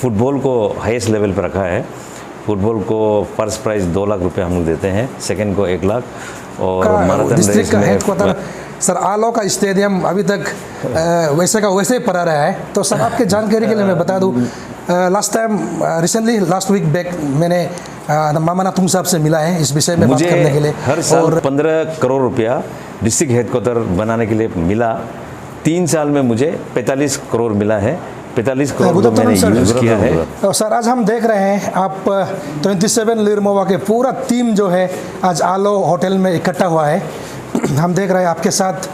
Football को highest level पर रखा है। फुटबॉल को फर्स्ट प्राइज़ 2 लाख रुपए हम लोग देते हैं, सेकंड को 1 लाख और मैराथन डिस्ट्रिक्ट रेस का में हेडक्वार्टर सर आलो का स्टेडियम अभी तक वैसे का वैसे ही पड़ा रहा है। तो सर आपके जानकारी के लिए मैं बता दूं, लास्ट वीक बैक मैंने मामा नाथुंग साहब से मिला है इस विषय में बात करने के लिए। हर साल 15 करोड़ रुपया डिस्ट्रिक्ट हेडक्वार्टर बनाने के लिए मिला। 3 साल में मुझे 45 करोड़ मिला है। 45 करोड़ को मैंने यूज किया है। तो सर आज हम देख रहे हैं आप 27 लिरमोवा के पूरा टीम जो है आज आलो होटल में इकट्ठा हुआ है। हम देख रहे हैं आपके साथ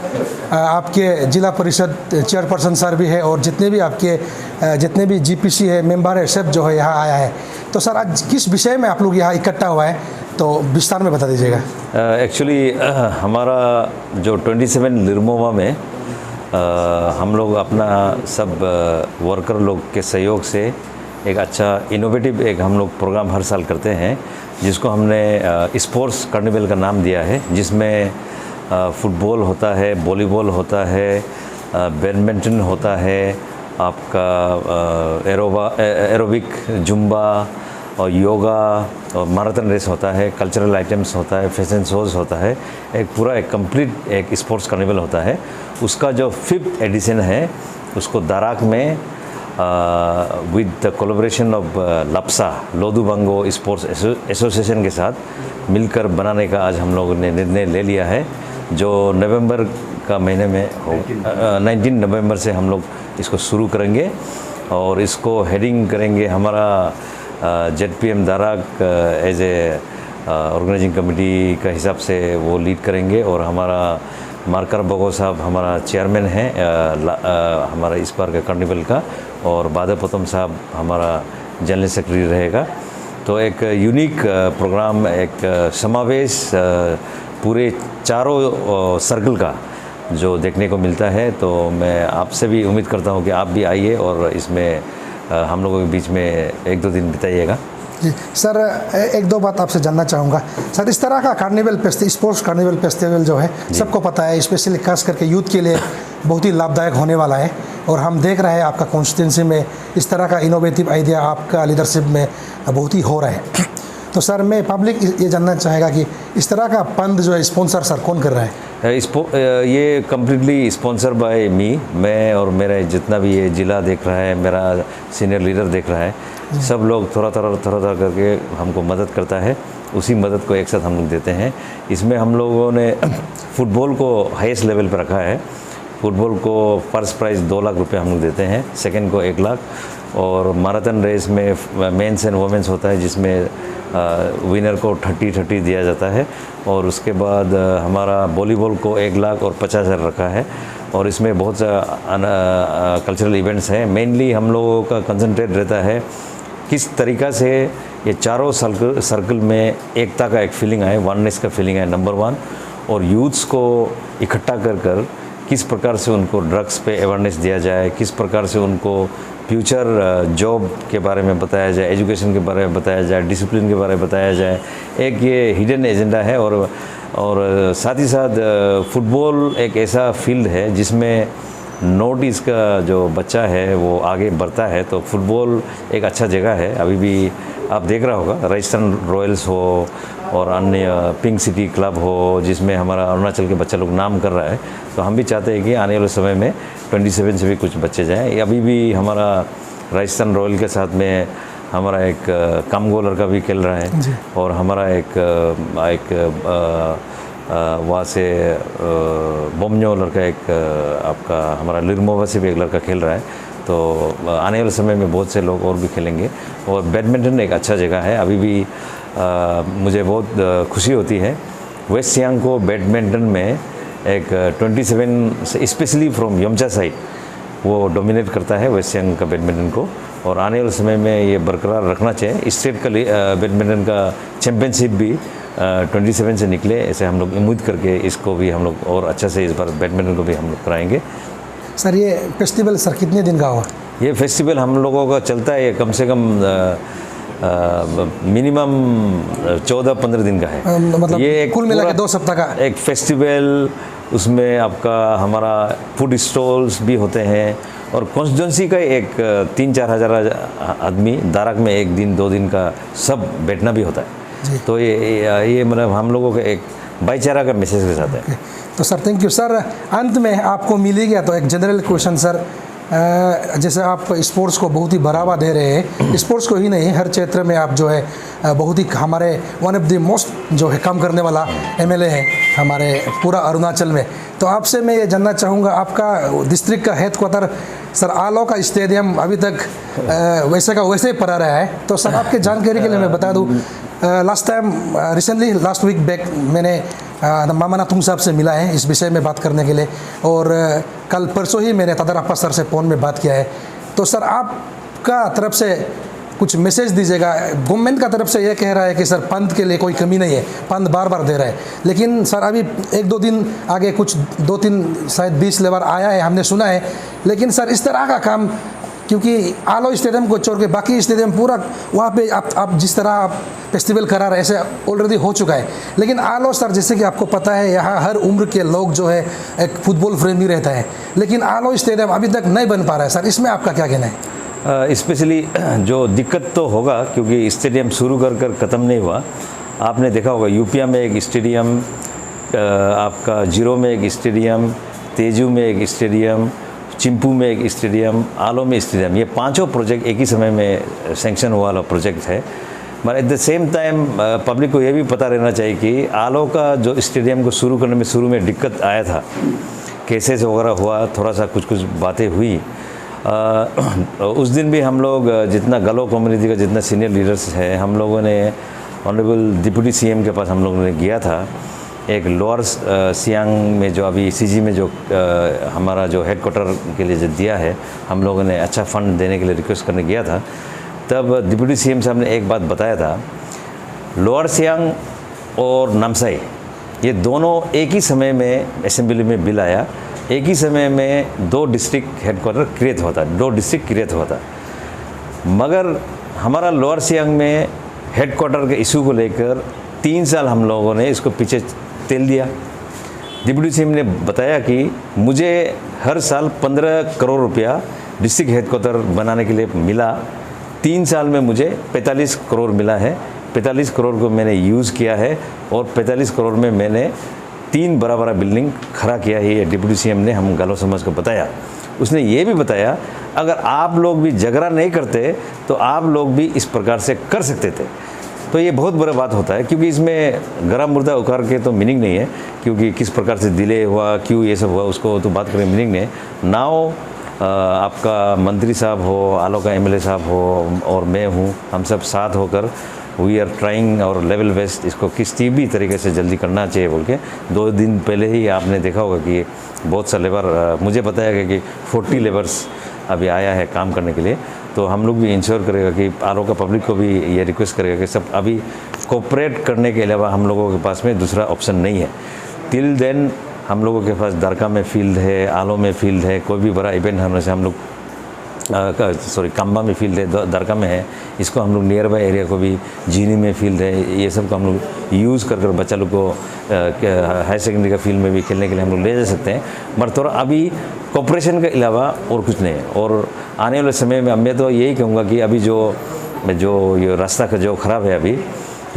आपके जिला परिषद चेयरपर्सन सर भी है और जितने भी जीपीसी है मेंबर है सब जो है यहाँ आया है। तो सर आज किस विषय में आप लोग यहाँ इकट्ठा हुआ है तो विस्तार में बता दीजिएगा। एक्चुअली हमारा जो 27 लिरमोवा में हम लोग अपना सब वर्कर लोग के सहयोग से एक अच्छा इनोवेटिव एक हम लोग प्रोग्राम हर साल करते हैं, जिसको हमने स्पोर्ट्स कार्निवल का नाम दिया है, जिसमें फुटबॉल होता है, वॉलीबॉल होता है, बैडमिंटन होता है, आपका एरोबिक, जुम्बा और योगा और मैराथन रेस होता है, कल्चरल आइटम्स होता है, फैशन शोज़ होता है। एक पूरा एक कंप्लीट एक स्पोर्ट्स कार्निवल होता है। उसका जो 5th एडिशन है उसको दाराक में विद द कोलैबोरेशन ऑफ लप्सा लोदुबंगो स्पोर्ट्स एसोसिएशन के साथ मिलकर बनाने का आज हम लोगों ने निर्णय ले लिया है, जो नवंबर का महीने में 19 नवंबर से हम लोग इसको शुरू करेंगे और इसको हेडिंग करेंगे हमारा ZPM दाराक एज ए ऑर्गेनाइजिंग कमेटी का हिसाब से वो लीड करेंगे और हमारा मार्कर बगो साहब हमारा चेयरमैन हैं हमारा इस बार का कार्निवल का, और बादपतम साहब हमारा जनरल सेक्रेटरी रहेगा। तो एक यूनिक प्रोग्राम, एक समावेश पूरे चारों सर्कल का जो देखने को मिलता है। तो मैं आपसे भी उम्मीद करता हूँ कि आप भी आइए और इसमें हम लोगों के बीच में 1-2 दिन बिताइएगा। जी सर, 1-2 बात आपसे जानना चाहूँगा सर। इस तरह का स्पोर्ट्स कार्निवल फेस्टिवल जो है सबको पता है, स्पेशली खास करके यूथ के लिए बहुत ही लाभदायक होने वाला है और हम देख रहे हैं आपका कॉन्स्टिट्यूंसी में इस तरह का इनोवेटिव आइडिया आपका लीडरशिप में बहुत ही हो रहा है। तो सर मैं पब्लिक ये जानना चाहेगा कि इस तरह का फंड जो है स्पॉन्सर सर कौन कर रहा है? ये कम्प्लीटली स्पॉन्सर बाय मी, मैं और मेरा जितना भी ये ज़िला देख रहा है, मेरा सीनियर लीडर देख रहा है, सब लोग थोड़ा करके हमको मदद करता है। उसी मदद को एक साथ हम लोग देते हैं। इसमें हम लोगों ने फुटबॉल को हाईएस्ट लेवल पर रखा है। फुटबॉल को फर्स्ट प्राइज़ 2 लाख रुपए हम लोग देते हैं, सेकंड को 1 लाख और मैराथन रेस में मेंस एंड वुमेन्स होता है, जिसमें विनर को 30-30 दिया जाता है। और उसके बाद हमारा वॉलीबॉल को 1 लाख और 50,000 रखा है। और इसमें बहुत सा कल्चरल इवेंट्स हैं। मेनली हम लोगों का कंसंट्रेट रहता है किस तरीक़ा से ये चारों सर्कल में एकता का एक फीलिंग आए, वननेस का फीलिंग आए, नंबर 1। और यूथ्स को इकट्ठा कर किस प्रकार से उनको ड्रग्स पे अवेयरनेस दिया जाए, किस प्रकार से उनको फ्यूचर जॉब के बारे में बताया जाए, एजुकेशन के बारे में बताया जाए, डिसिप्लिन के बारे में बताया जाए। एक ये हिडन एजेंडा है। और साथ ही साथ फुटबॉल एक ऐसा फील्ड है जिसमें नॉर्थ ईस्ट का जो बच्चा है वो आगे बढ़ता है। तो फुटबॉल एक अच्छा जगह है। अभी भी आप देख रहा होगा राजस्थान रॉयल्स हो और अन्य पिंक सिटी क्लब हो, जिसमें हमारा अरुणाचल के बच्चा लोग नाम कर रहा है। तो हम भी चाहते हैं कि आने वाले समय में 27 से भी कुछ बच्चे जाएँ। अभी भी हमारा राजस्थान रॉयल के साथ में हमारा एक कामगो लड़का भी खेल रहा है और हमारा एक वहाँ से बोमन्यो लड़का एक आपका हमारा लिरमोवा से भी एक लड़का खेल रहा है। तो आने वाले समय में बहुत से लोग और भी खेलेंगे। और बैडमिंटन एक अच्छा जगह है। अभी भी मुझे बहुत खुशी होती है, वेस्ट सियांग को बैडमिंटन में एक 27 स्पेशली फ्रॉम यमचा साइड वो डोमिनेट करता है वेस्ट सियांग का बैडमिंटन को। और आने वाले समय में ये बरकरार रखना चाहिए। स्टेट का बैडमिंटन का चैम्पियनशिप भी 27 से निकले, ऐसे हम लोग उम्मीद करके इसको भी हम लोग और अच्छा से इस बार बैडमिंटन को भी हम लोग कराएंगे। सर ये फेस्टिवल सर कितने दिन का हुआ? ये फेस्टिवल हम लोगों का चलता है कम से कम मिनिमम 14-15 दिन का है। मतलब एक कुल मिला के पूरा 2 सप्ताह का। एक फेस्टिवल, उसमें आपका हमारा फूड स्टॉल्स भी होते हैं और कॉन्स्टिट्यूंसी का एक 3-4 हज़ार आदमी दारक में 1 दिन 2 दिन का सब बैठना भी होता है। तो ये मतलब हम लोगों का एक भाईचारा का मैसेज के साथ है। तो सर थैंक यू सर। अंत में आपको मिल ही गया तो एक जनरल क्वेश्चन सर, जैसे आप स्पोर्ट्स को बहुत ही बढ़ावा दे रहे हैं, स्पोर्ट्स को ही नहीं हर क्षेत्र में आप जो है बहुत ही हमारे वन ऑफ द मोस्ट जो है काम करने वाला एमएलए है हमारे पूरा अरुणाचल में। तो आपसे मैं ये जानना चाहूँगा, आपका डिस्ट्रिक्ट का हेड क्वार्टर सर आलो का स्टेडियम अभी तक वैसे का वैसे ही पड़ा रहा है। तो सर आपके जानकारी के लिए मैं बता दूँ, last time recently last week back मैंने मामा नाथुंग साहब से मिला है इस विषय में बात करने के लिए, और कल परसों ही मैंने तदरप्पा सर से फ़ोन में बात किया है। तो सर आपका तरफ से कुछ मैसेज दीजिएगा। गवर्नमेंट का तरफ से ये कह रहा है कि सर फंड के लिए कोई कमी नहीं है, फंड बार बार दे रहा है, लेकिन सर अभी 1-2 दिन आगे कुछ 2-3 शायद 20 लेबर आया है हमने सुना है, लेकिन सर इस तरह का काम, क्योंकि आलो स्टेडियम को छोड़ के बाकी स्टेडियम पूरा वहाँ पे आप जिस तरह आप फेस्टिवल करा रहे ऐसे ऑलरेडी हो चुका है, लेकिन आलो सर जैसे कि आपको पता है यहाँ हर उम्र के लोग जो है एक फुटबॉल प्रेमी रहता है, लेकिन आलो स्टेडियम अभी तक नहीं बन पा रहा है। सर इसमें आपका क्या कहना है? स्पेशली जो दिक्कत तो होगा क्योंकि स्टेडियम शुरू कर ख़त्म नहीं हुआ। आपने देखा होगा यूपिया में एक स्टेडियम, आपका जीरो में एक स्टेडियम, तेजू में एक स्टेडियम, चिंपू में एक स्टेडियम, आलो में स्टेडियम, ये 5 प्रोजेक्ट एक ही समय में सैंक्शन हुआ वाला प्रोजेक्ट है। मगर at the same time public को ये भी पता रहना चाहिए कि आलो का जो स्टेडियम को शुरू करने में शुरू में दिक्कत आया था, केसेस वगैरह हुआ, थोड़ा सा कुछ बातें हुई। उस दिन भी हम लोग जितना गलो कम्युनिटी का जितना सीनियर लीडर्स है, हम लोगों ने ऑनरेबल डिप्टी सीएम के पास हम लोगों ने गया था। एक लोअर सियांग में जो अभी सीजी में जो हमारा जो हेडक्वार्टर के लिए जो दिया है, हम लोगों ने अच्छा फंड देने के लिए रिक्वेस्ट करने गया था। तब डिप्टी सीएम साहब ने एक बात बताया था, लोअर सियांग और नामसाई ये दोनों एक ही समय में असेंबली में बिल आया, एक ही समय में 2 डिस्ट्रिक्ट हेडक्वार्टर क्रिएट हुआ था, 2 डिस्ट्रिक्ट क्रिएट हुआ था। मगर हमारा लोअर सियांग में हेडक्वार्टर के इशू को लेकर 3 साल हम लोगों ने इसको पीछे तेल दिया। डिप्टी सीएम ने बताया कि मुझे हर साल 15 करोड़ रुपया डिस्ट्रिक्ट हेडक्वार्टर बनाने के लिए मिला, 3 साल में मुझे 45 करोड़ मिला है। 45 करोड़ को मैंने यूज़ किया है और 45 करोड़ में मैंने 3 बड़ा बिल्डिंग खड़ा किया है। ये डिप्टी सीएम ने हम गालो समाज को बताया। उसने ये भी बताया अगर आप लोग भी झगड़ा नहीं करते तो आप लोग भी इस प्रकार से कर सकते थे। तो ये बहुत बड़ा बात होता है क्योंकि इसमें गरम मुर्दा उखाड़ के तो मीनिंग नहीं है, क्योंकि किस प्रकार से डिले हुआ, क्यों ये सब हुआ, उसको तो बात करें मीनिंग नहीं है। नाउ आपका मंत्री साहब हो, आलो का एमएलए साहब हो और मैं हूँ, हम सब साथ होकर वी आर ट्राइंग और लेवल बेस्ट इसको किसी भी तरीके से जल्दी करना चाहिए बोल के 2 दिन पहले ही आपने देखा होगा कि बहुत सा लेबर, मुझे बताया गया कि 40 लेबर्स अभी आया है काम करने के लिए। तो हम लोग भी इंश्योर करेगा कि आलो का पब्लिक को भी ये रिक्वेस्ट करेगा कि सब अभी कोऑपरेट करने के अलावा हम लोगों के पास में दूसरा ऑप्शन नहीं है। टिल देन हम लोगों के पास दरका में फील्ड है, आलो में फील्ड है, कोई भी बड़ा इवेंट होने से हम लोग काम्बा में फील्ड है, दरका में है, इसको हम लोग नियर बाई एरिया को भी जीनी में फील्ड है, ये सब को हम लोग यूज़ कर बच्चा लोग को हाई सेकेंडरी का फील्ड में भी खेलने के लिए हम लोग ले जा सकते हैं। मगर थोड़ा अभी कॉपरेशन के अलावा और कुछ नहीं है। और आने वाले समय में मैं तो यही कहूँगा कि अभी जो ये रास्ता का जो ख़राब है अभी,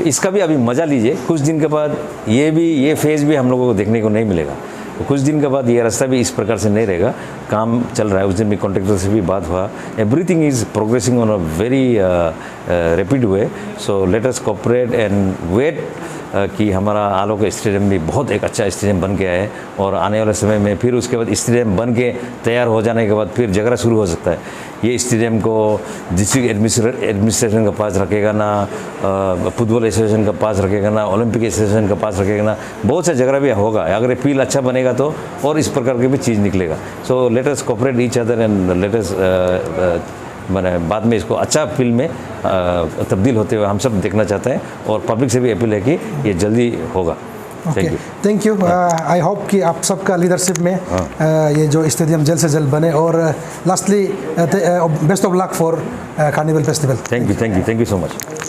इसका भी अभी मज़ा लीजिए। कुछ दिन के बाद ये फेज़ भी हम लोगों को देखने को नहीं मिलेगा। तो कुछ दिन के बाद ये रास्ता भी इस प्रकार से नहीं रहेगा, काम चल रहा है। उस दिन भी कॉन्ट्रैक्टर से भी बात हुआ, everything is progressing on a very rapid way. So let us cooperate and wait कि हमारा आलो का स्टेडियम भी बहुत एक अच्छा स्टेडियम बन गया है और आने वाले समय में फिर उसके बाद स्टेडियम बन के तैयार हो जाने के बाद फिर झगड़ा शुरू हो सकता है। ये स्टेडियम को डिस्ट्रिक्ट एडमिनिस्ट्रेशन का पास रखेगा ना, फुटबॉल एसोसिएशन का पास रखेगा ना, ओलंपिक एसोसिएशन का पास रखेगा ना, बहुत सा झगड़ा भी होगा। अगर ये फील्ड अच्छा बनेगा तो और इस प्रकार की भी चीज़ निकलेगा। सो let us cooperate each other and let us मैंने बाद में इसको अच्छा फील्ड में तब्दील होते हुए हम सब देखना चाहते हैं और पब्लिक से भी अपील है कि ये जल्दी होगा। Thank you. Thank you. I hope कि आप सबका लीडरशिप में ये जो स्टेडियम जल्द से जल्द बने, और lastly best of luck for carnival festival. Thank you so much.